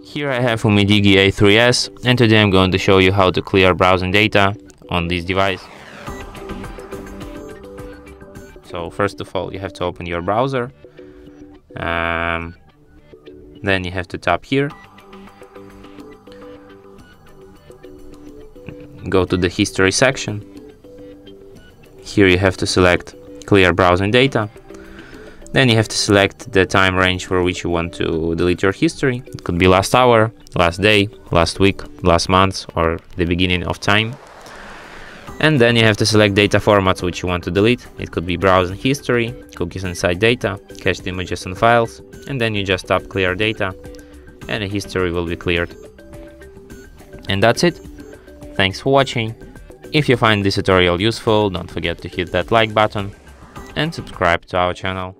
Here I have Umidigi A3S, and today I'm going to show you how to clear browsing data on this device. So first of all, you have to open your browser, then you have to tap here, go to the history section. Here you have to select clear browsing data. Then you have to select the time range for which you want to delete your history. It could be last hour, last day, last week, last month, or the beginning of time. And then you have to select data formats which you want to delete. It could be browsing history, cookies inside data, cached images and files. And then you just tap clear data and the history will be cleared. And that's it. Thanks for watching. If you find this tutorial useful, don't forget to hit that like button and subscribe to our channel.